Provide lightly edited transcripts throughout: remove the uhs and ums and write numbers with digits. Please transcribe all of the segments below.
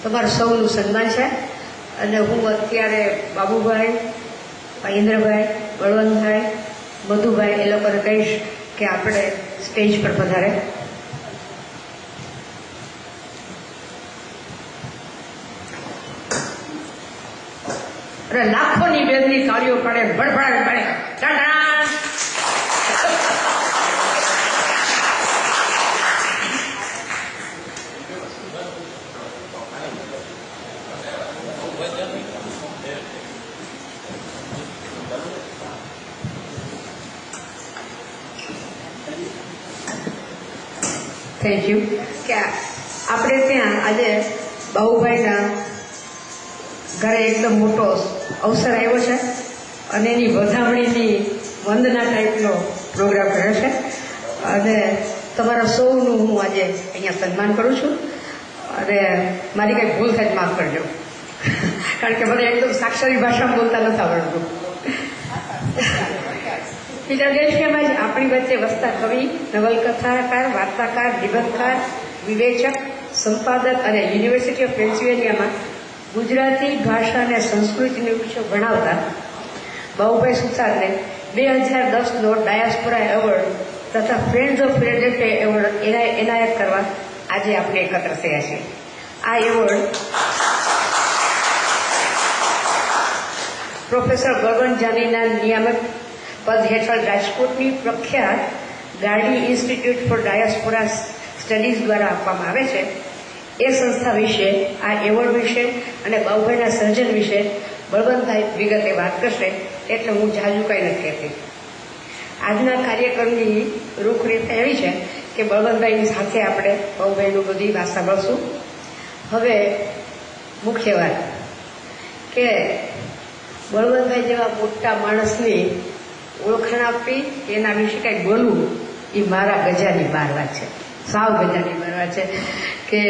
તમારું સૌનું સન્માન છે. અને હું અત્યારે બાબુભાઈ, મહેન્દ્રભાઈ, બળવંતભાઈ, મધુભાઈ એ લોકોને કહીશ કે આપણે સ્ટેજ પર પધારે. અરે લાખોની બેનની તાળીઓ પડે, ભડભડ પડે. Thank you. કે આપણે ત્યાં આજે બાબુભાઈના ઘરે એકદમ મોટો અવસર આવ્યો છે અને એની વધામણીની વંદના ટાઈપનો પ્રોગ્રામ કર્યો છે. અને તમારા સૌનું હું આજે અહીંયા સન્માન કરું છું. અને મારી કંઈ ભૂલ થાય માફ કરજો, કારણ કે મને એકદમ સાક્ષરી ભાષામાં બોલતા નથી આવડતું. બીજા દેશમાં જ આપણી વચ્ચે વસતા કવિ, નવલકથાકાર, વાર્તાકાર, નિબંધકાર, વિવેચક, સંપાદક અને યુનિવર્સિટી ઓફ પેન્સિલ્વેનિયામાં ગુજરાતી ભાષા અને સંસ્કૃતિનો વિષય ભણાવતા બાબુભાઈ સુતારને 2010નો ડાયાસ્પોરા એવોર્ડ તથા ફ્રેન્ડ્સ ઓફ ફિલાડેલ્ફિયા એવોર્ડ એનાયત કરવા આજે આપણે એકત્ર થયા છીએ. આ એવોર્ડ પ્રોફેસર ગગન જાનીના નિયામક પદ હેઠળ રાજકોટની પ્રખ્યાત Gardi institute for diaspora studies દ્વારા આપવામાં આવે છે. એ સંસ્થા વિશે, આ એવોર્ડ વિશે અને બાબુભાઈના સર્જન વિશે બળવંતભાઈ વિગતે વાત કરશે, એટલે હું જાજુ કંઈ નથી કહેતી. આજના કાર્યક્રમની રૂપરેખા એવી છે કે બળવંતભાઈની સાથે આપણે બાબુભાઈનું બધી વાત સાંભળશું. હવે મુખ્ય વાત કે બળવંતભાઈ જેવા મોટા માણસની ઓળખાણ આપવી, એના વિશે કંઈક બોલવું, એ મારા ગજાની બહાર વાત છે, સાવ ગજાની બહાર વાત છે. કે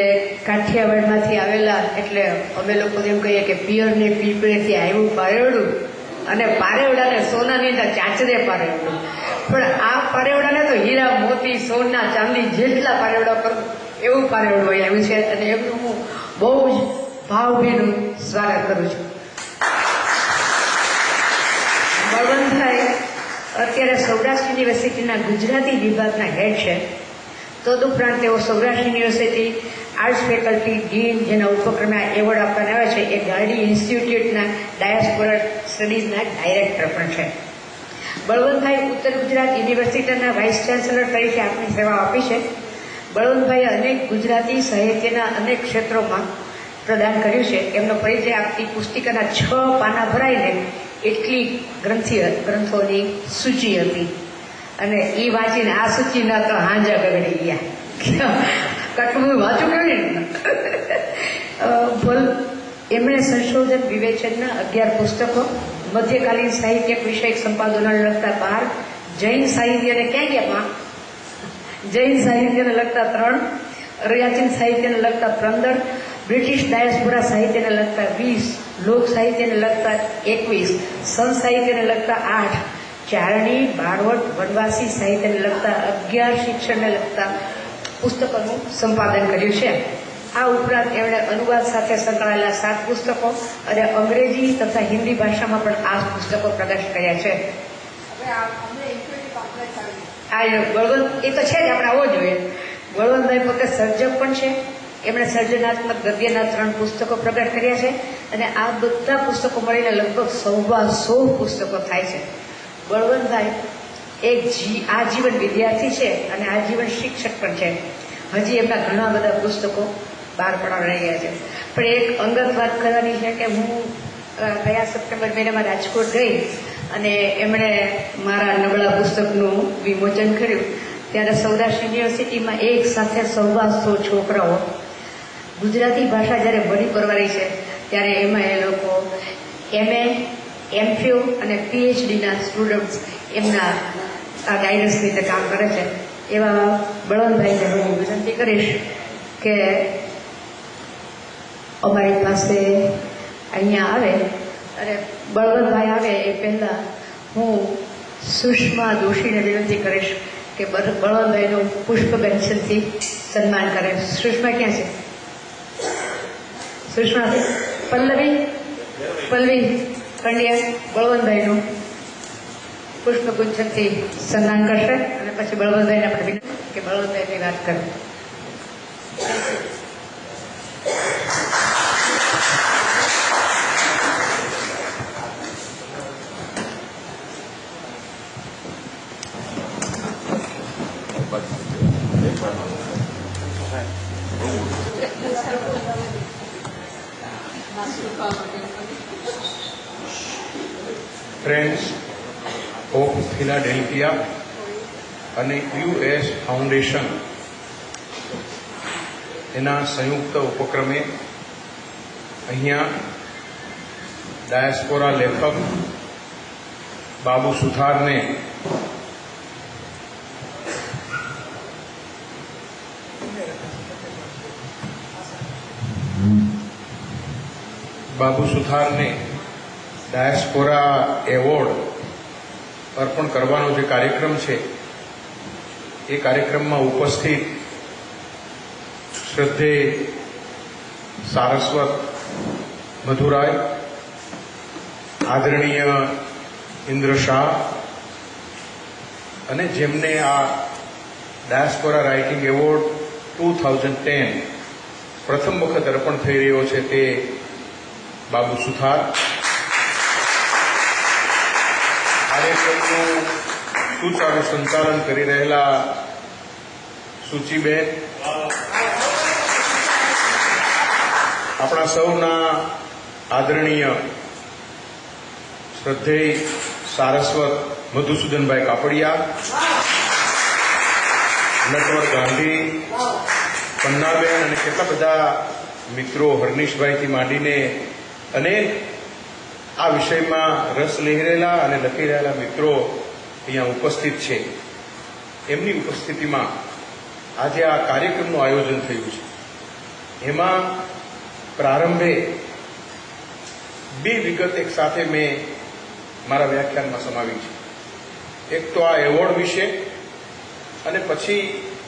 કાઠિયાવાડમાંથી આવેલા એટલે અમે લોકો એમ કહીએ કે પિયરને પીપળેથી આવ્યું પારેવડું અને પારેવડાને સોનાની ચાચરે પારેવડું. પણ આ પારેવડાને તો હીરા, મોતી, સોના, ચાંદી જેટલા પારેવડા કરું એવું પારેવડું અહીં આવ્યું છે. અને એમનું હું બહુ જ ભાવભીનું સ્વાગત કરું છું. બળવંતભાઈ અત્યારે સૌરાષ્ટ્ર યુનિવર્સિટીના ગુજરાતી વિભાગના હેડ છે. તદુપરાંત તેઓ Saurashtra university arts faculty dean, જેના ઉપક્રમે એવોર્ડ આપવામાં આવે છે, એ ગાર્ડી ઇન્સ્ટિટ્યૂટના ડાયાસ્પોરા સ્ટડીઝના ડાયરેક્ટર પણ છે. બળવંતભાઈ ઉત્તર ગુજરાત યુનિવર્સિટીના વાઇસ ચાન્સેલર તરીકે આપણી સેવા આપી છે. બળવંતભાઈએ અનેક ગુજરાતી સાહિત્યના અનેક ક્ષેત્રોમાં પ્રદાન કર્યું છે. એમનો પરિચય આપતી પુસ્તિકાના 6 પાના ભરાઈને એટલી ગ્રંથોની સૂચિ હતી. અને એ વાંચીને આ સૂચિ ના તો હાંજા ગગડી ગયા, કટવું વાંચું કેવી ને. એમણે સંશોધન વિવેચનના 11 પુસ્તકો, મધ્યકાલીન સાહિત્યિક વિષયક સંપાદનોને લગતા 12, જૈન સાહિત્યને ક્યાં ગયા, જૈન સાહિત્યને લગતા 3, અર્વાચીન સાહિત્યને લગતા 15, બ્રિટિશ ડાયાસ્પોરા સાહિત્યને લગતા 20, લોક સાહિત્યને લગતા 21, સંત સાહિત્યને લગતા 8, ચારણી, બારવટ, વનવાસી સાહિત્યને લગતા 11, શિક્ષણને લગતા પુસ્તકોનું સંપાદન કર્યું છે. આ ઉપરાંત એમણે અનુવાદ સાથે સંકળાયેલા 7 પુસ્તકો અને અંગ્રેજી તથા હિન્દી ભાષામાં પણ આ પુસ્તકો પ્રકાશિત કર્યા છે. બળવંત એ તો છે જ, આપણે આવો જોઈએ. બળવંતભાઈ પોતે સર્જક પણ છે. એમણે સર્જનાત્મક ગદ્યના 3 પુસ્તકો પ્રગટ કર્યા છે અને આ બધા પુસ્તકો મળીને લગભગ 100 પુસ્તકો થાય છે. બળવંતભાઈ એક આજીવન વિદ્યાર્થી છે અને આજીવન શિક્ષક પણ છે. હજી એમના ઘણા બધા પુસ્તકો બહાર પડાવી રહ્યા છે. પણ એક અંગત વાત કરવાની છે કે હું ગયા સપ્ટેમ્બર મહિનામાં રાજકોટ ગઈ અને એમણે મારા નબળા પુસ્તકનું વિમોચન કર્યું. ત્યારે સૌરાષ્ટ્ર યુનિવર્સિટીમાં એક સાથે 100 છોકરાઓ ગુજરાતી ભાષા જ્યારે ભણી કરવાની છે ત્યારે એમાં એ લોકો MA, MPhil અને PhDના સ્ટુડન્ટ્સ એમના આ ગાઈડન્સ રીતે કામ કરે છે. એવા બળવંતભાઈને હું વિનંતી કરીશ કે અમારી પાસે અહીંયા આવે. અને બળવંતભાઈ આવે એ પહેલાં હું સુષ્મા દોશીને વિનંતી કરીશ કે બળવંતભાઈનું પુષ્પગંછનથી સન્માન કરે. સુષ્મા ક્યાં છે? સુષ્મા પલ્લવી કંડિયા બળવંતભાઈનું પુષ્પગુચ્છથી સન્માન કરશે અને પછી બળવંતભાઈને આપણે વિનંતી કે બળવંતભાઈની વાત કરે. ફ્રેન્ડ્સ ઓફ ફિલાડેલ્ફિયા અને યુએસ ફાઉન્ડેશન એના સંયુક્ત ઉપક્રમે અહીંયા ડાયસ્પોરા લેખક બાબુ સુથારને ડાયસ્પોરા એવોર્ડ અર્પણ કરવાનો જે કાર્યક્રમ છે એ કાર્યક્રમમાં ઉપસ્થિત શ્રદ્ધેય સારસ્વત મધુરાય, આદરણીય ઇન્દ્ર શાહ અને જેમને આ ડાયસ્પોરા રાઇટિંગ એવોર્ડ 2010 પ્રથમ વખત અર્પણ થઈ રહ્યો છે તે બાબુ સુથાર, કાર્યક્રમનું સુચારુ સંચાલન કરી રહેલા સુચિબેન, આપણા સૌના આદરણીય શ્રદ્ધેય સારસ્વત મધુસૂદનભાઈ કાપડિયા, નટવર ગાંધી, પન્નાબેન અને કેટલા બધા મિત્રો, હરનીશભાઈથી માંડીને અને આ વિષયમાં રસ લઈ રહેલા અને લખી રહેલા મિત્રો અહીંયા ઉપસ્થિત છે. એમની ઉપસ્થિતિમાં આજે આ કાર્યક્રમનું આયોજન થયું છે. એમાં પ્રારંભે બે વિગત એક સાથે મેં મારા વ્યાખ્યાનમાં સમાવી છે. એક તો આ એવોર્ડ વિશે અને પછી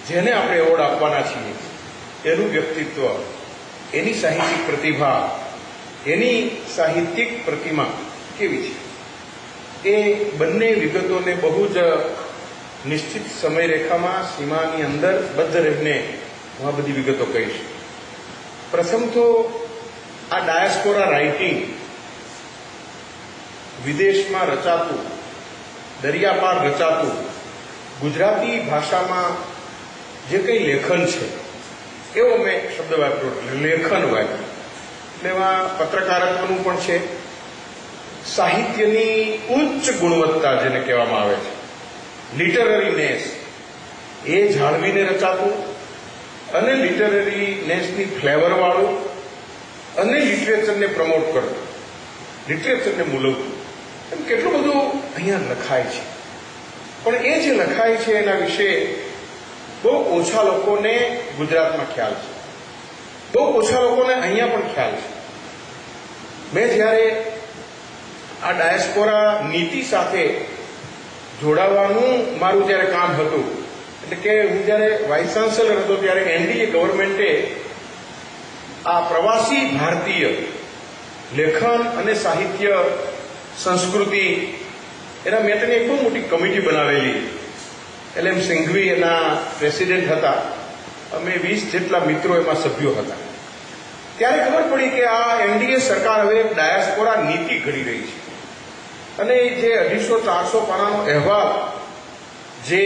જેને આપણે એવોર્ડ આપવાના છીએ એનું વ્યક્તિત્વ, એની સાહિત્યિક પ્રતિભા, એની સાહિત્યિક પ્રતિમા કેવી છે એ બંને વિગતોને બહુ જ નિશ્ચિત સમયરેખામાં સીમાની અંદર બદ્ધ રહીને હું આ બધી વિગતો કહીશ. પ્રથમ તો આ ડાયસ્પોરા રાઇટિંગ વિદેશમાં રચાતું, દરિયાપાર રચાતું ગુજરાતી ભાષામાં જે કંઈ લેખન છે એવો મેં શબ્દ વાપર્યો, લેખન વાપર્યું. એમાં પત્રકારત્વનું પણ છે, સાહિત્યની ઉચ્ચ ગુણવત્તા જેને કહેવામાં આવે છે, લિટરરીનેસ એ જાળવીને રચાતું અને લિટરરીનેસની ફ્લેવરવાળું અને લિટરેચરને પ્રમોટ કરતું, લિટરેચરને મૂલવતું. એમ કેટલું બધું અહીંયા લખાય છે. પણ એ જે લખાય છે એના વિશે બહુ ઓછા લોકોને ગુજરાતમાં ખ્યાલ છે, બહુ ઓછા લોકોને અહીંયા પણ ખ્યાલ છે. મેં જ્યારે આ ડાયસ્પોરા નીતિ સાથે જોડાવાનું મારું જ્યારે કામ હતું, એટલે કે હું જ્યારે વાઇસ ચાન્સેલર હતો ત્યારે એનડીએ ગવર્મેન્ટે આ પ્રવાસી ભારતીય લેખન અને સાહિત્ય સંસ્કૃતિ એના મેટરની એક બહુ મોટી કમિટી બનાવેલી. LM સિંઘવી એના પ્રેસિડેન્ટ હતા. અમે 20 જેટલા મિત્રો એમાં સભ્યો હતા. ત્યારે ખબર પડી કે આ એનડીએ સરકાર હવે ડાયસ્પોરા નીતિ ઘડી રહી છે અને જે 250-400 પાનાનો અહેવાલ જે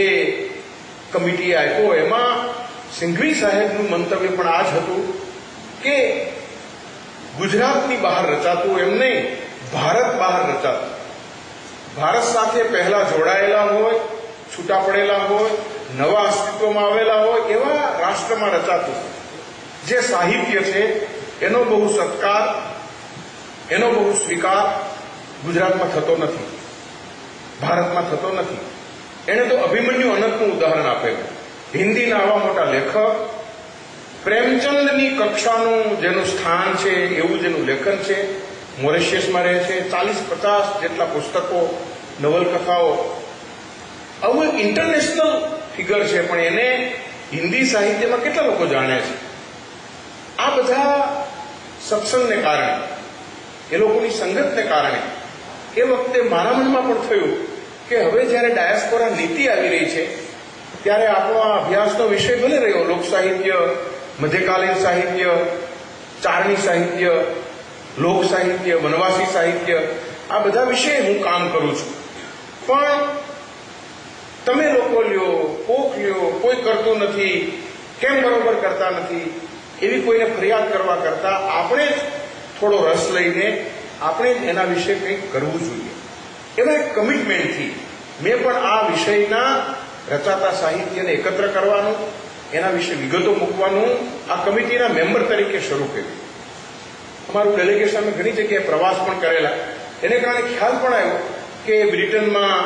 કમિટીએ આપ્યો એમાં સિંઘવી સાહેબનું મંતવ્ય પણ આ જ હતું કે ગુજરાતની બહાર રચાતું, એમ નહીં ભારત બહાર રચાતું, ભારત સાથે પહેલા જોડાયેલા હોય, છૂટા પડેલા હોય, નવા અસ્તિત્વમાં આવેલા હોય એવા રાષ્ટ્રમાં રચાતું જે સાહિત્ય છે એનો બહુ સત્કાર, એનો બહુ સ્વીકાર ગુજરાતમાં થતો નથી, ભારતમાં થતો નથી. એણે તો અભિમન્યુ અનંતનું ઉદાહરણ આપેલું. હિન્દીના આવા મોટા લેખક, પ્રેમચંદની કક્ષાનું જેનું સ્થાન છે એવું જેનું લેખન છે, મોરેશિયસમાં રહે છે, 40-50 જેટલા પુસ્તકો, નવલકથાઓ, આવું એક ઇન્ટરનેશનલ ફિગર છે. પણ એને હિન્દી સાહિત્યમાં કેટલા લોકો જાણે છે? આ બધા સત્સંગને કારણે, એ લોકોની સંગતને કારણે એ વખતે મારા મનમાં પણ થયું કે હવે જ્યારે ડાયસ્પોરા નીતિ આવી રહી છે ત્યારે આપણો આ અભ્યાસનો વિષય ભલે રહ્યો લોક સાહિત્ય, મધ્યકાલીન સાહિત્ય, ચારણી સાહિત્ય, લોક સાહિત્ય, વનવાસી સાહિત્ય, આ બધા વિષય હું કામ કરું છું, પણ તમે લોકો લ્યો, કોક લ્યો, કોઈ કરતું નથી, કેમ બરોબર કરતા નથી, એવી કોઈને ફરિયાદ કરવા કરતા આપણે જ થોડો રસ લઈને આપણે જ એના વિશે કંઈક કરવું જોઈએ. એવા એક કમિટમેન્ટથી મેં પણ આ વિષયના રચાતા સાહિત્યને એકત્ર કરવાનું, એના વિશે વિગતો મૂકવાનું આ કમિટીના મેમ્બર તરીકે શરૂ કર્યું. અમારું ડેલિગેશન અમે ઘણી જગ્યાએ પ્રવાસ પણ કરેલા. એને કારણે ખ્યાલ પણ આવ્યો કે બ્રિટનમાં,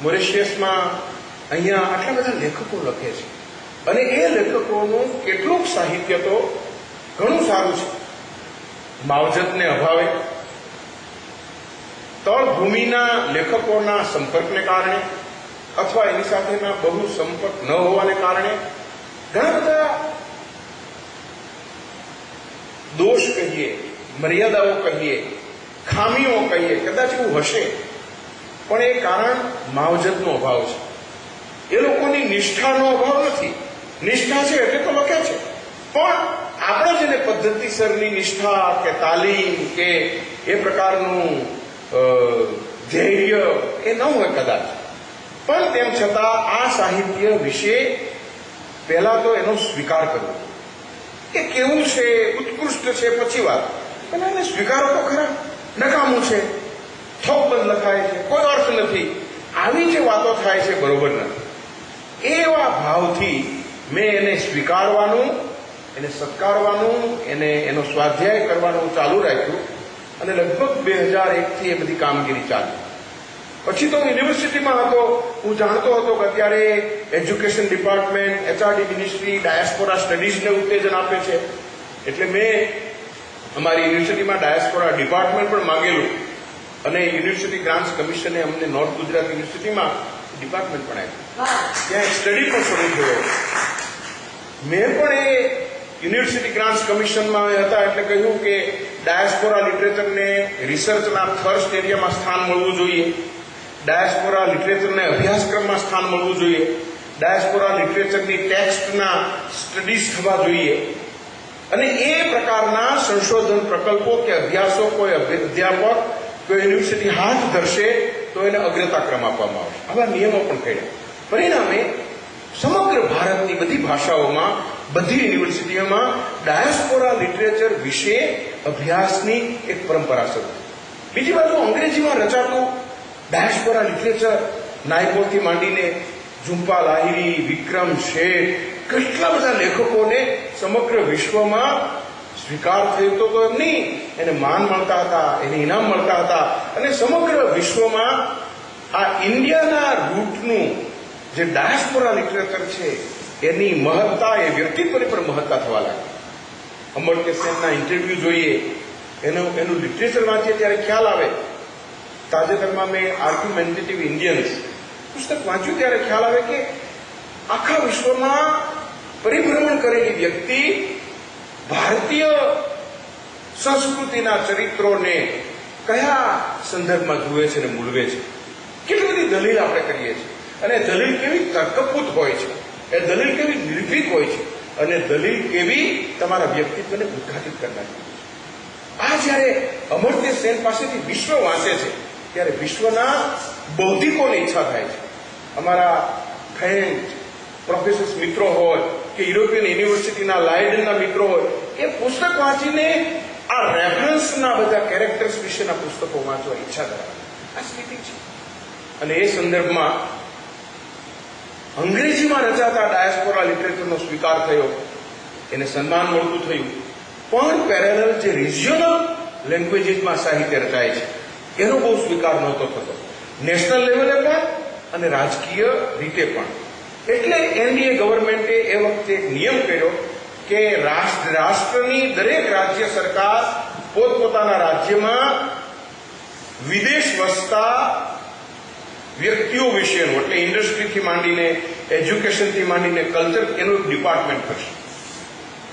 મોરિશિયસમાં અહીંયા આટલા બધા લેખકો લખે છે અને એ લેખકોનું કેટલુંક સાહિત્ય તો ઘણું સારું છે. માવજતને અભાવે, તળભૂમિના લેખકોના સંપર્કને કારણે અથવા એની સાથેના બહુ સંપર્ક ન હોવાને કારણે ઘણા બધા દોષ કહીએ, મર્યાદાઓ કહીએ, ખામીઓ કહીએ, કદાચ એવું હશે, પણ એ કારણ માવજતનો અભાવ છે. એ લોકોની નિષ્ઠાનો અભાવ નથી. નિષ્ઠા છે એટલે તો લખે છે, પણ આપણે જેને પદ્ધતિસરની નિષ્ઠા કે તાલીમ કે એ પ્રકારનું ધૈર્ય એ ન હોય કદાચ, પણ તેમ છતાં આ સાહિત્ય વિશે પહેલા તો એનો સ્વીકાર કરવો કે કેવું છે, ઉત્કૃષ્ટ છે, પછી વાત, પણ એને સ્વીકારો તો ખરા. નકામું છે, થોકબંધ લખાય છે, કોઈ અર્થ નથી, આવી જે વાતો થાય છે બરોબર નથી. એવા ભાવથી મેં એને સ્વીકારવાનું, એને સત્કારવાનું, એનો સ્વાધ્યાય કરવાનું ચાલુ રાખ્યું અને લગભગ 2001થી એ બધી કામગીરી ચાલી. પછી તો યુનિવર્સિટીમાં હતો, હું જાણતો હતો કે અત્યારે education department, HRD ministry diaspora સ્ટડીઝને ઉત્તેજન આપે છે, એટલે મેં અમારી યુનિવર્સિટીમાં ડાયસ્પોરા ડિપાર્ટમેન્ટ પણ માંગેલું અને યુનિવર્સિટી ગ્રાન્ટ્સ કમિશને અમને નોર્થ ગુજરાત યુનિવર્સિટીમાં ડિપાર્ટમેન્ટ પણ આપ્યું. ત્યાં એક સ્ટડી પણ શરૂ થયો. મેં પણ એ યુનિવર્સિટી ગ્રાન્ટ્સ કમિશનમાં હતા એટલે કહ્યું કે ડાયસ્પોરા લિટરેચરને રિસર્ચના થર્સ્ટ એરિયામાં સ્થાન મળવું જોઈએ, ડાયસ્પોરા લિટરેચરને અભ્યાસક્રમમાં સ્થાન મળવું જોઈએ, ડાયસ્પોરા લિટરેચરની ટેક્સ્ટના સ્ટડીઝ થવા જોઈએ અને એ પ્રકારના સંશોધન પ્રકલ્પો કે અભ્યાસો કોઈ અધ્યાપક, કોઈ યુનિવર્સિટી હાથ ધરશે તો એને અગ્રતા ક્રમ આપવામાં આવશે. આવા નિયમો પણ કર્યા. પરિણામે સમગ્ર ભારતની બધી ભાષાઓમાં, બધી યુનિવર્સિટીઓમાં ડાયસ્પોરા લિટરેચર વિશે અભ્યાસની એક પરંપરા શરૂ. બીજી બાજુ અંગ્રેજીમાં રચાતું ડાયસ્પોરા લિટરેચર નાયપોલથી માંડીને ઝુમ્પા લાહિરી, વિક્રમ શેઠ, કેટલા બધા લેખકોને સમગ્ર વિશ્વમાં સ્વીકાર થયો તો એમ નહીં, એને માન મળતા હતા, એને ઇનામ મળતા હતા અને સમગ્ર વિશ્વમાં આ ઇન્ડિયાના રૂટનું જે ડાયસ્પોરા લિટરેચર છે એની મહત્તા, એ વ્યક્તિત્વની પર મહત્તા થવા લાગી. અમર્ત્ય સેનના ઇન્ટરવ્યુ જોઈએ, એનું લિટરેચર વાંચીએ ત્યારે ખ્યાલ આવે. તાજેતરમાં મેં આર્ગ્યુમેન્ટેટિવ ઇન્ડિયન્સ પુસ્તક વાંચ્યું ત્યારે ખ્યાલ આવે કે આખા વિશ્વમાં પરિભ્રમણ કરેલી વ્યક્તિ ભારતીય સંસ્કૃતિના ચરિત્રોને કયા સંદર્ભમાં જુએ છે અને મૂલવે છે. કેટલી બધી દલીલ આપણે કરીએ છીએ અને દલીલ કેવી તર્કપૂત હોય છે, એ દલીલ કેવી નિર્ભીક હોય છે અને દલીલ કેવી તમારા વ્યક્તિત્વને ઉદ્ઘાટિત કરનારી. આ જ્યારે અમર્ત્ય સેન પાસેથી વિશ્વ વાંચે છે ત્યારે વિશ્વના બૌદ્ધિકોની ઈચ્છા થાય છે. અમારા ફ્રેન્ચ પ્રોફેસર્સ મિત્રો હોય કે યુરોપિયન યુનિવર્સિટીના લાયડનના મિત્રો હોય, એ પુસ્તક વાંચીને આ રેફરન્સના બધા કેરેક્ટર્સ વિશેના પુસ્તકો વાંચવા ઈચ્છા ધરાવે. આ સ્થિતિ છે. અને એ સંદર્ભમાં અંગ્રેજીમાં રચાતા ડાયસ્પોરા લિટરેચરનો સ્વીકાર થયો, એને સન્માન મળતું થયું, પણ પેરેલલ જે રિજિયોનલ લેંગ્વેજીસમાં સાહિત્ય રચાય છે એનો બહુ સ્વીકાર નહોતો થતો, નેશનલ લેવલે પણ અને રાજકીય રીતે પણ. એટલે એનડીએ ગવર્મેન્ટે એ વખતે એક નિયમ કર્યો કે રાષ્ટ્રની દરેક રાજ્ય સરકાર પોતપોતાના રાજ્યમાં વિદેશ વસતા વ્યક્તિઓ વિશેનું, એટલે ઇન્ડસ્ટ્રીથી માંડીને, એજ્યુકેશનથી માંડીને કલ્ચર, એનું એક ડિપાર્ટમેન્ટ કરશે.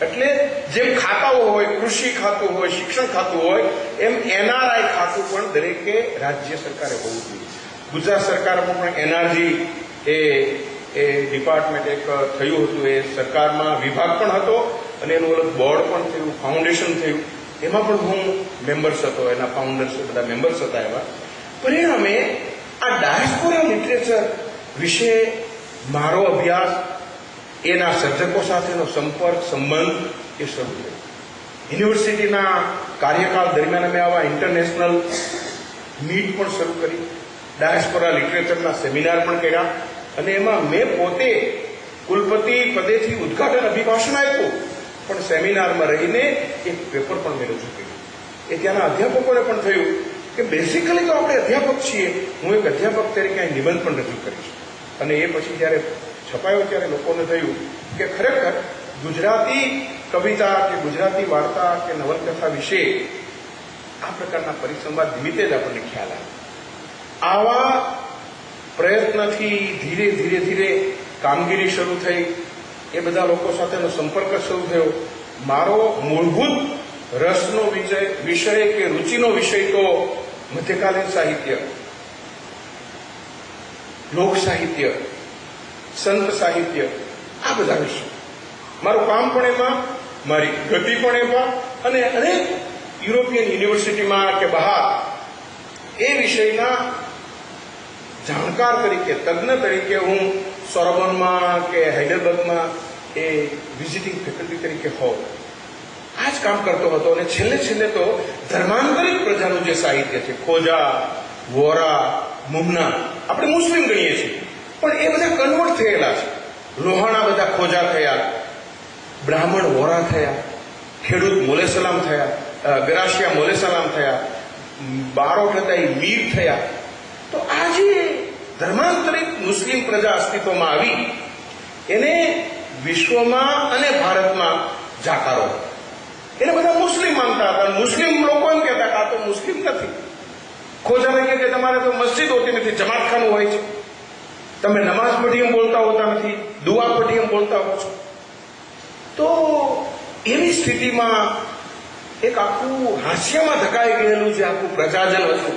એટલે જેમ ખાતાઓ હોય, કૃષિ ખાતું હોય, શિક્ષણ ખાતું હોય, એમ એનઆરઆઈ ખાતું પણ દરેકે રાજ્ય સરકારે હોવું જોઈએ. ગુજરાત સરકારમાં પણ એનઆરજી એ ડિપાર્ટમેન્ટ એક થયું હતું. એ સરકારમાં વિભાગ પણ હતો અને એનું અલગ બોર્ડ પણ થયું, ફાઉન્ડેશન થયું. એમાં પણ હું મેમ્બર્સ હતો, એના ફાઉન્ડર્સ બધા મેમ્બર્સ હતા. એવા પરિણામે આ ડાયસ્પોરા લિટરેચર વિશે મારો અભ્યાસ, એના સર્જકો સાથેનો સંપર્ક સંબંધ એ શરૂ થયો. યુનિવર્સિટીના કાર્યકાળ દરમિયાન અમે આવા ઇન્ટરનેશનલ મીટ પણ શરૂ કરી, ડાયસ્પોરા લિટરેચરના સેમિનાર પણ કર્યા અને એમાં મેં પોતે કુલપતિ પદેથી ઉદ્ઘાટન અભિભાષણ આપ્યું, પણ સેમિનારમાં રહીને એક પેપર પણ મેં રજૂ કર્યું. એ ત્યાંના અધ્યાપકોને પણ થયું કે બેઝિકલી તો આપણે અધ્યાપક છીએ, હું એક અધ્યાપક તરીકે અહીં નિબંધ પણ રજૂ કરીશ. અને એ પછી જ્યારે છપાયો ત્યારે લોકોને થયું કે ખરેખર ગુજરાતી કવિતા કે ગુજરાતી વાર્તા કે નવલકથા વિશે આ પ્રકારના પરિસંવાદ નિમિત્તે જ આપણને ખ્યાલ આવે. આવા પ્રયત્નથી ધીરે ધીરે ધીરે કામગીરી શરૂ થઈ, એ બધા લોકો સાથેનો સંપર્ક શરૂ થયો. મારો મૂળભૂત રસનો વિષય કે રુચિનો વિષય તો મધ્યકાલીન સાહિત્ય, લોક સાહિત્ય, સંત સાહિત્ય, આ બધા વિષય. મારું કામ પણ એમાં, મારી ગતિ પણ એમાં, અને અનેક યુરોપિયન યુનિવર્સિટીમાં કે બહાર એ વિષયના જાણકાર તરીકે, તજ્ઞ તરીકે હું સોર્બોનમાં કે હાઇડલબર્ગમાં એ વિઝિટિંગ ફેકલ્ટી તરીકે હોઉં. આ જ કામ કરતો હતો. અને છેલ્લે છેલ્લે તો ધર્માંતરિત પ્રજાનું જે સાહિત્ય છે, ખોજા, વોરા, મુમના, આપણે મુસ્લિમ ગણીએ છીએ, પણ એ બધા કન્વર્ટ થયેલા છે. લોહાણા બધા ખોજા થયા, બ્રાહ્મણ વોરા થયા, ખેડૂત મોલે સલામ થયા, ગરાશિયા મોલે સલામ થયા, બારોટ હતા એ મીર થયા. તો આ જે ધર્માંતરિત મુસ્લિમ પ્રજા અસ્તિત્વમાં આવી, એને વિશ્વમાં અને ભારતમાં જાકારો. એને બધા મુસ્લિમ માનતા હતા. મુસ્લિમ લોકો એમ કહેતા કે આ તો મુસ્લિમ નથી. ખોજાને કહે કે તમારે તો મસ્જિદ હોતી નથી, જમાતખાનું હોય છે, તમે નમાઝ પઢી એમ બોલતા હોતા નથી, દુઆ પઢી એમ બોલતા હો છો. તો એવી સ્થિતિમાં એક આખું હાસ્યમાં ધકાઈ ગયેલું જે આખું પ્રજાજન હતું,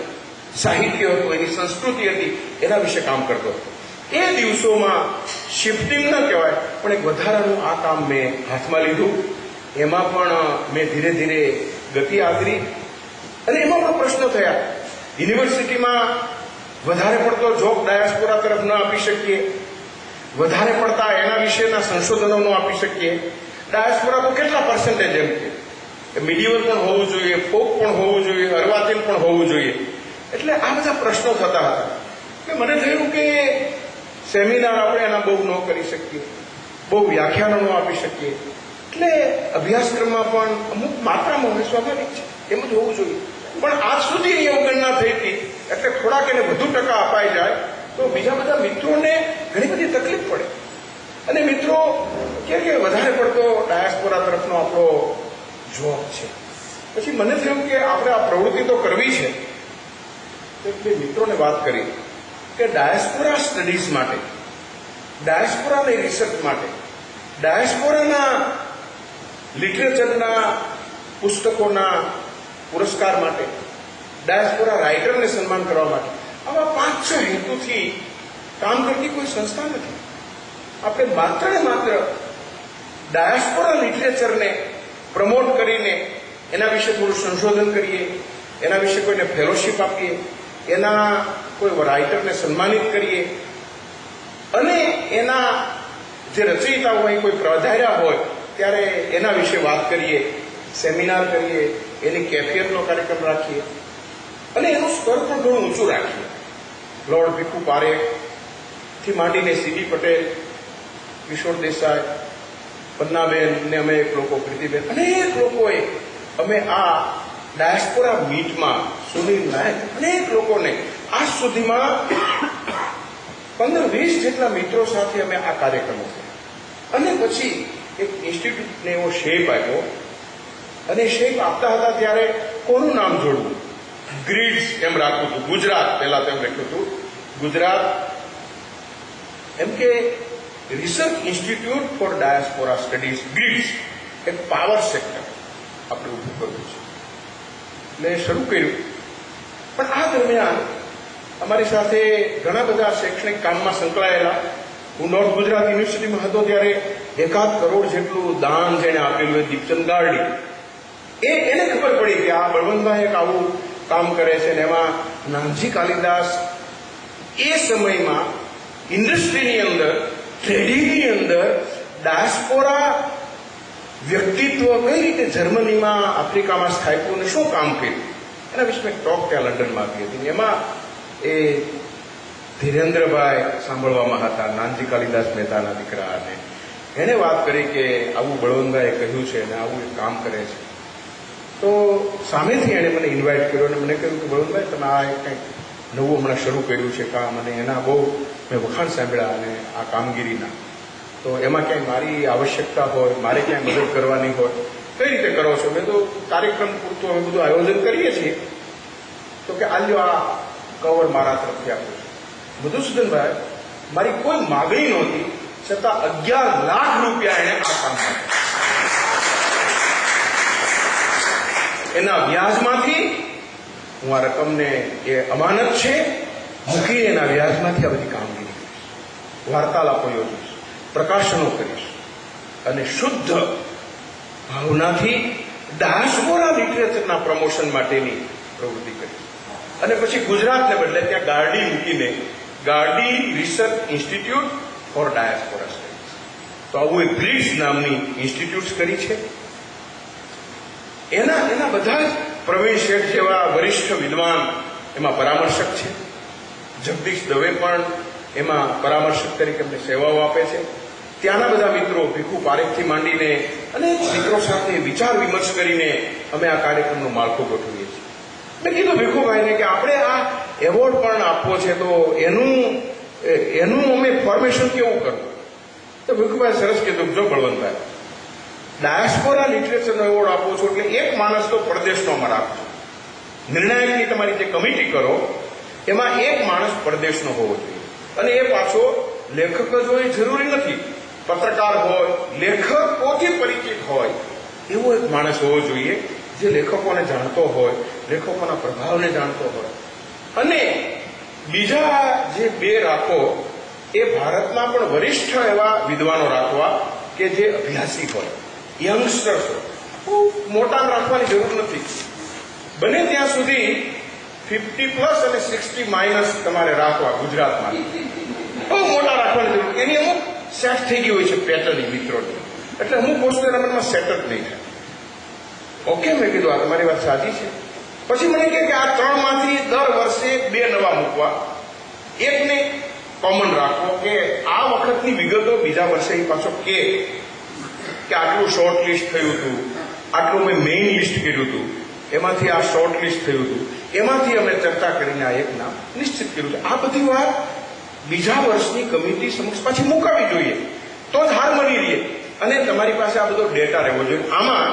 સાહિત્ય હતું, એની સંસ્કૃતિ હતી, એના વિશે કામ કરતો હતો. એ દિવસોમાં શિફ્ટિંગ ન કહેવાય, પણ એક વધારાનું આ કામ મેં હાથમાં લીધું. એમાં પણ મેં ધીરે ધીરે ગતિ આદરી અને એમાં પણ પ્રશ્નો થયા. યુનિવર્સિટીમાં વધારે પડતો જોબ ડાયાસ્પોરા તરફ ન આપી શકીએ, વધારે પડતા એના વિશેના સંશોધનો ન આપી શકીએ. ડાયાસ્પોરા તો કેટલા પર્સન્ટેજ, એમ કે મિડિવલ પણ હોવું જોઈએ, ફોક પણ હોવું જોઈએ, અર્વાચીન પણ હોવું જોઈએ. એટલે આ બધા પ્રશ્નો થતા હતા કે મને થયું કે સેમિનાર આપણે એના બહુ ન કરી શકીએ, બહુ વ્યાખ્યાનો ન આપી શકીએ. એટલે અભ્યાસક્રમમાં પણ અમુક માત્રામાં હોય, સ્વાભાવિક છે, એમ જ હોવું જોઈએ. પણ આજ સુધી એની અવગણના થઈ હતી. એટલે થોડાક એને વધુ ટકા અપાઈ જાય તો બીજા બધા મિત્રોને ઘણી બધી તકલીફ પડે. અને મિત્રો કે વધારે પડતો ડાયાસ્પોરા તરફનો આપણો જોબ છે. પછી મને થયું કે આપણે આ પ્રવૃત્તિ તો કરવી છે. તો બે મિત્રોને વાત કરી કે ડાયાસ્પોરા સ્ટડીઝ માટે, ડાયાસ્પોરાની રિસર્ચ માટે, ડાયાસ્પોરાના લિટરેચરના પુસ્તકોના પુરસ્કાર માટે, ડાયાસ્પોરા રાઇટરને સન્માન કરવા માટે, આવા 5-6 હેતુથી કામ કરતી કોઈ સંસ્થા નથી. આપણે માત્ર ને માત્ર ડાયાસ્પોરા લિટરેચરને પ્રમોટ કરીને એના વિશે થોડું સંશોધન કરીએ, એના વિશે કોઈને ફેલોશિપ આપીએ, એના કોઈ રાઇટરને સન્માનિત કરીએ અને એના જે રચયિતા હોય, કોઈ પધાર્યા હોય ત્યારે એના વિશે વાત કરીએ, સેમિનાર કરીએ, એની કેફિયતનો કાર્યક્રમ રાખીએ અને એનું સ્તર પણ ઘણું ઊંચું રાખીએ. લોર્ડ ભીખુ પારેખથી માંડીને સીડી પટેલ, કિશોર દેસાઈ, પન્નાબેન ને અમે એક લોકો, પ્રીતિબેન, અનેક લોકોએ અમે આ ડાયાસ્પોરા મીટમાં, સુનિલ નાયક, અનેક લોકોને આજ સુધીમાં 15-20 જેટલા મિત્રો સાથે અમે આ કાર્યક્રમો કર્યા. અને પછી એક ઇન્સ્ટિટ્યૂટને એવો શેપ આપ્યો. અને શેપ આપતા હતા ત્યારે કોનું નામ જોડવું? ગ્રીડ્સ એમ રાખવું હતું. ગુજરાત પહેલા તો એમ લખ્યું હતું, ગુજરાત એમ કે research institute for diaspora studies, grids. એક પાવર સેક્ટર આપણે ઊભું કરવું છે. એટલે શરૂ કર્યું. પણ આ દરમિયાન અમારી સાથે ઘણા બધા શૈક્ષણિક કામમાં સંકળાયેલા, હું નોર્થ ગુજરાત યુનિવર્સિટીમાં હતો ત્યારે 1.5 કરોડ જેટલું દાન જેને આપેલું હોય દીપચંદ ગારડી, એને ખબર પડી કે આ બળવંતભાઈ એક આવું કામ કરે છે. ને એમાં નાનજી કાલિદાસ એ સમયમાં ઇન્ડસ્ટ્રીની અંદર, ટ્રેડિંગની અંદર ડાયસ્પોરા વ્યક્તિત્વ કઈ રીતે જર્મનીમાં, આફ્રિકામાં સ્થાપ્યું અને શું કામ કર્યું એના વિશે મેં ટોક ત્યાં લંડનમાં આપી હતી. એમાં એ ધીરેન્દ્રભાઈ સાંભળવામાં હતા, નાનજી કાલિદાસ મહેતાના દીકરા, અને એને વાત કરી કે આવું બળવંતભાઈએ કહ્યું છે અને આવું એક કામ કરે છે. તો સામેથી એણે મને ઇન્વાઇટ કર્યો અને મને કહ્યું કે બળવંતભાઈ તમે આ કંઈક નવું હમણાં શરૂ કર્યું છે કામ, અને એના બહુ મેં વખાણ સાંભળ્યા અને આ કામગીરીના, તો એમાં ક્યાંય મારી આવશ્યકતા હોય, મારે ક્યાંય મદદ કરવાની હોય, કઈ રીતે કરો છો? મેં તો કાર્યક્રમ પૂરતું અમે બધું આયોજન કરીએ છીએ. તો કે આલ્યો આ કવર મારા તરફથી આપું છું. મધુસૂદનભાઈ, મારી કોઈ માગણી નહોતી, છતાં 11 લાખ રૂપિયા એણે આ કામ કર્યા. એના વ્યાજમાંથી હું આ રકમને, એ અમાનત છે, મૂકી એના વ્યાજમાંથી આ બધી કામગીરી કરીશ, વાર્તાલાપો યોજીશ, પ્રકાશનો કરીશ અને શુદ્ધ ભાવનાથી ડાયસ્પોરા લિટરેચરના પ્રમોશન માટેની પ્રવૃત્તિ કરીશ. અને પછી ગુજરાતને બદલે ત્યાં ગાર્ડી મૂકીને Gardi research institute for diaspora studies, તો આવું એક ગ્રીડ્સ નામની ઇન્સ્ટિટ્યૂટ્સ કરી છે. એના બધા જ પ્રવીણ શેઠ જેવા વરિષ્ઠ વિદ્વાન એમાં પરામર્શક છે. જગદીશ દવે પણ એમાં પરામર્શક તરીકે અમને સેવાઓ આપે છે. ત્યાંના બધા મિત્રો, ભીખુ પારેખથી માંડીને અનેક મિત્રો સાથે વિચાર વિમર્શ કરીને અમે આ કાર્યક્રમનું માળખું ગોઠવીએ છીએ. મેં કીધું ભીખુભાઈને કે આપણે આ એવોર્ડ પણ આપવો છે, તો એનું અમે ફોર્મેશન કેવું કરવું? તો ભીખુભાઈ સરસ કીધું, જો બળવંતભાઈ, ડાયસ્પોરા લિટરેચરનો એવોર્ડ આપો છો એટલે એક માણસ તો પરદેશનો રાખજો. નિર્ણાયકની તમારી જે કમિટી કરો એમાં એક માણસ પરદેશનો હોવો જોઈએ, અને એ પાછો લેખક જ હોય જરૂરી નથી, પત્રકાર હોય, લેખકોથી પરિચિત હોય એવો એક માણસ હોવો જોઈએ, જે લેખકોને જાણતો હોય, લેખકોના પ્રભાવને જાણતો હોય. અને બીજા જે 2 રાખો એ ભારતના પણ વરિષ્ઠ એવા વિદ્વાનો રાખવા કે જે અભ્યાસી હોય, યંગસ્ટર્સ હોય. મોટા રાખવાની જરૂર નથી. બને ત્યાં સુધી 50+ અને 60- તમારે રાખવા ગુજરાતમાં. બહુ મોટા રાખવાની જરૂર, એની અમુક સેટ થઈ ગઈ હોય છે પેટર્ન મિત્રોની, એટલે અમુક વસ્તુ એના મનમાં સેટ જ નહીં થાય. ઓકે, મેં કીધું આ તમારી વાત સાચી છે. પછી મને કહે કે આ 3માંથી દર વર્ષે 2 નવા મૂકવા, એકને કોમન રાખો કે આ વખતની વિગતો બીજા વર્ષે એ પાછો કે આટલું શોર્ટ લિસ્ટ થયું હતું, આટલું મેં મેઇન લિસ્ટ કર્યું હતું, એમાંથી આ શોર્ટ લિસ્ટ થયું હતું, એમાંથી અમે ચર્ચા કરીને આ એક નામ નિશ્ચિત કર્યું છે. આ બધી વાત બીજા વર્ષની કમિટી સમક્ષ પાછી મુકાવી જોઈએ, તો જ હાર મળી રહે અને તમારી પાસે આ બધો ડેટા રહેવો જોઈએ. આમાં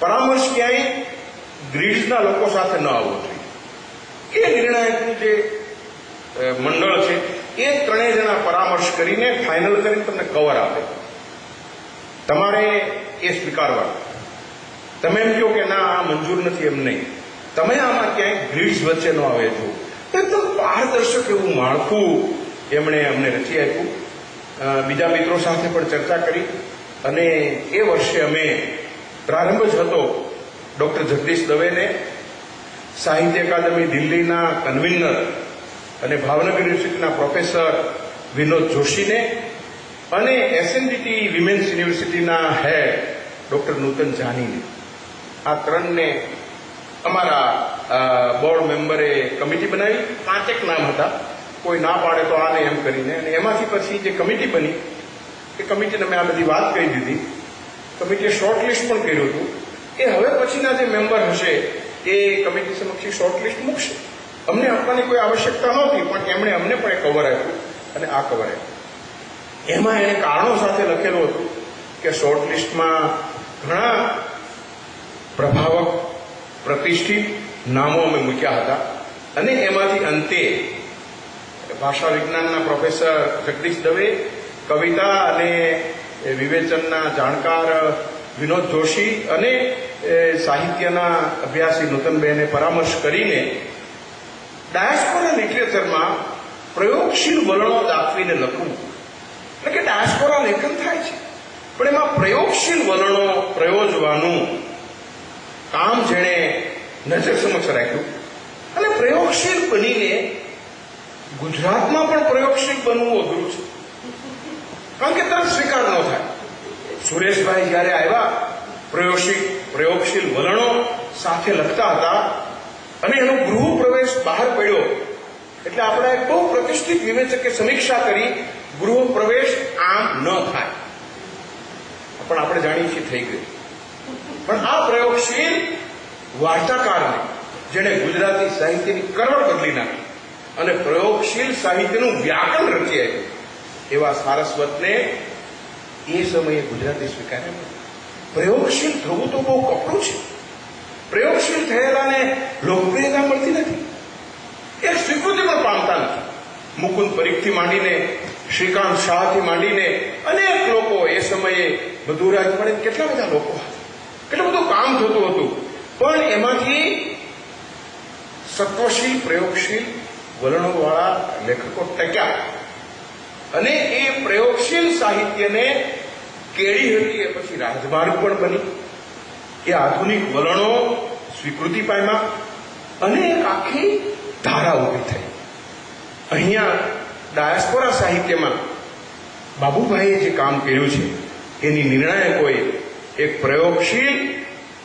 પરામર્શ ક્યાંય ગ્રીડ્સના લોકો સાથે ન આવવો જોઈએ. એ નિર્ણાયકનું જે મંડળ છે એ 3 જણા પરામર્શ કરીને ફાઇનલ કરીને તમને કવર આપે. તમારે એ સ્વીકારવાનું. તમે એમ કહો કે ના આ મંજૂર નથી, એમ નહીં. તમે આમાં ક્યાંય ગ્રીડ્સ વચ્ચે ન આવે છો. એકદમ પારદર્શક એવું માળખું એમણે અમને રચી આપ્યું. બીજા મિત્રો સાથે પણ ચર્ચા કરી અને એ વર્ષે અમે, પ્રારંભ જ હતો ડૉક્ટર જગદીશ દવેને, સાહિત્ય અકાદમી દિલ્હીના કન્વીનર અને ભાવનગર યુનિવર્સિટીના પ્રોફેસર વિનોદ જોશીને અને એસએનડીટી વિમેન્સ યુનિવર્સિટીના હેડ ડૉક્ટર નૂતન જાનીને, આ 3ને અમારા બોર્ડ મેમ્બરે કમિટી બનાવી. 5 નામ હતા, કોઈ ના પાડે તો આને એમ કરીને, અને એમાંથી પછી જે કમિટી બની એ કમિટીને મેં આ બધી વાત કહી દીધી. કમિટીએ શોર્ટલિસ્ટ પણ કર્યું હતું. એ હવે પછીના જે મેમ્બર હશે એ કમિટી સમક્ષ શોર્ટલિસ્ટ મૂકશે. અમને આપવાની કોઈ આવશ્યકતા નહોતી, પણ એમણે અમને પણ એક કવર આપ્યું અને આ કવર આપ્યું. એમાં એણે કારણો સાથે લખેલું હતું કે શોર્ટલિસ્ટમાં ઘણા પ્રભાવક, પ્રતિષ્ઠિત નામો અમે મૂક્યા હતા અને એમાંથી અંતે ભાષા વિજ્ઞાનના પ્રોફેસર જગદીશ દવે, કવિતા અને વિવેચનના જાણકાર વિનોદ જોશી અને સાહિત્યના અભ્યાસી નૂતનબેને પરામર્શ કરીને ડાયસ્પોરા લિટરેચરમાં પ્રયોગશીલ વલણો દાખવીને લખવું, એટલે કે ડાયસ્પોરા લેખન થાય છે પણ એમાં પ્રયોગશીલ વલણો પ્રયોજવાનું કામ જેણે નજર સમક્ષ રાખ્યું અને પ્રયોગશીલ બનીને ગુજરાતમાં પણ પ્રયોગશીલ બનવું અઘરું છે, કારણ કે તરત સ્વીકાર ન થાય. સુરેશભાઈ જ્યારે આવ્યા પ્રયોગશીલ વલણો સાથે લખતા હતા અને એનો ગૃહ પ્રવેશ બહાર પડ્યો એટલે આપણે એક બહુ પ્રતિષ્ઠિત વિવેચકે સમીક્ષા કરી, ગૃહ પ્રવેશ આમ ન થાય, પણ આપણે જાણીએ છીએ થઈ ગઈ. પણ આ પ્રયોગશીલ વાર્તાકારને જેણે ગુજરાતી સાહિત્યની કરોડ બદલી નાખી અને પ્રયોગશીલ સાહિત્યનું વ્યાકરણ રચી આપ્યું એવા સારસ્વતને એ સમયે ગુજરાતી સ્વીકાર્યા નહીં. પ્રયોગશીલ થવું તો બહુ કપડું છે. પ્રયોગશીલ થયેલાને લોકપ્રિયતા મળતી નથી, એક સ્વીકૃતિ પણ પામતા નથી. મુકુંદ પરીખથી માંડીને શ્રીકાંત શાહથી માંડીને અનેક લોકો એ સમયે મધુરાજ મળે કેટલા બધા લોકો હતા, કેટલું બધું કામ થતું હતું, પણ એમાંથી સત્વશીલ પ્રયોગશીલ વલણોવાળા લેખકો ટક્યા અને એ પ્રયોગશીલ સાહિત્યને કેળી હતી. એ પછી રાજમાર્ગ પણ બની, એ આધુનિક વલણો સ્વીકૃતિ પામ્યા અને એક આખી ધારા ઊભી થઈ. અહીંયા ડાયસ્પોરા સાહિત્યમાં બાબુભાઈએ જે કામ કર્યું છે એની નિર્ણાયકોએ એક પ્રયોગશીલ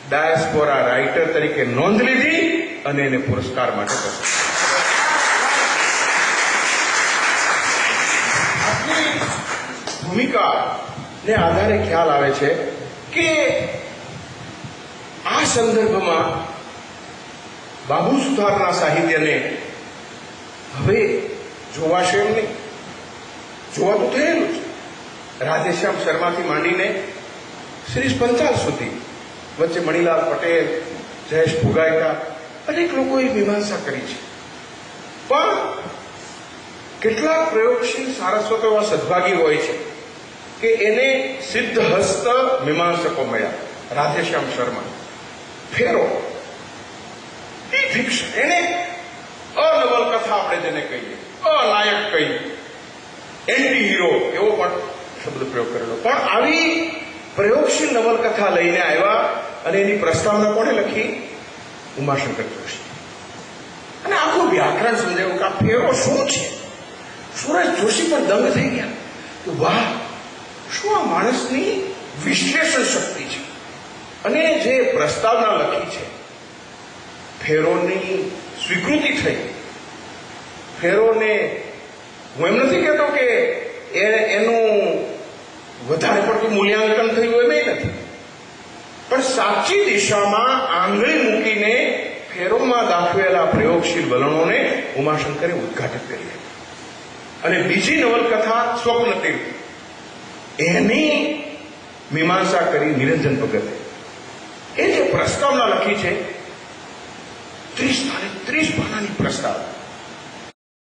ડાયસ્પોરા રાઇટર તરીકે નોંધ લીધી અને એને પુરસ્કાર માટે પસંદ. ભૂમિકાને આધારે ખ્યાલ આવે છે કે આ સંદર્ભમાં બાબુ સુથારના સાહિત્યને હવે જોવાશે એમ નહીં, જોવાતું થયેલું છે. રાધેશ્યામ શર્માથી માંડીને શ્રી પંચાલ સુધી વચ્ચે મણિલાલ પટેલ, જયેશ ભોગાયકા અનેક લોકોએ મીમાંસા કરી છે, પણ કેટલાક પ્રયોગશીલ સારસ્વતો એવા સદભાગી હોય છે કે એને સિદ્ધ હસ્ત મીમાંસકો મળ્યા. રાધેશ્યામ શર્મા ફેરો ફિક્શન, એને અનવલકથા આપણે જેને કહીએ, અનાયક કહીએ, એન્ટી હીરો એવો પણ શબ્દ પ્રયોગ કરેલો. પણ આવી પ્રયોગશીલ નવલકથા લઈને આવ્યા અને એની પ્રસ્તાવના કોણે લખી? ઉમાશંકર જોશી. અને આખું વ્યાકરણ સમજાવ્યું કે આ ફેરો શું છે. સુરેશ જોશી પણ દંગ થઈ ગયા કે વાહ, શું આ માણસની વિશ્લેષણ શક્તિ છે. અને જે પ્રસ્તાવના લખી છે, ફેરોની સ્વીકૃતિ થઈ. ફેરોને હું એમ નથી કહેતો કે એનું વધારે પડતું મૂલ્યાંકન થયું એમ નથી, પણ સાચી દિશામાં આંગળી મૂકીને ફેરોમાં દાખવેલા પ્રયોગશીલ વલણોને ઉમાશંકરે ઉદ્ઘાટિત કરી હતી. અને બીજી નવલકથા સ્વપ્ન તીર્થ, એની મીમાંસા કરી નિરંજન ભગતે. એ જે પ્રસ્તાવના લખી છે 30 પાનાની પ્રસ્તાવના,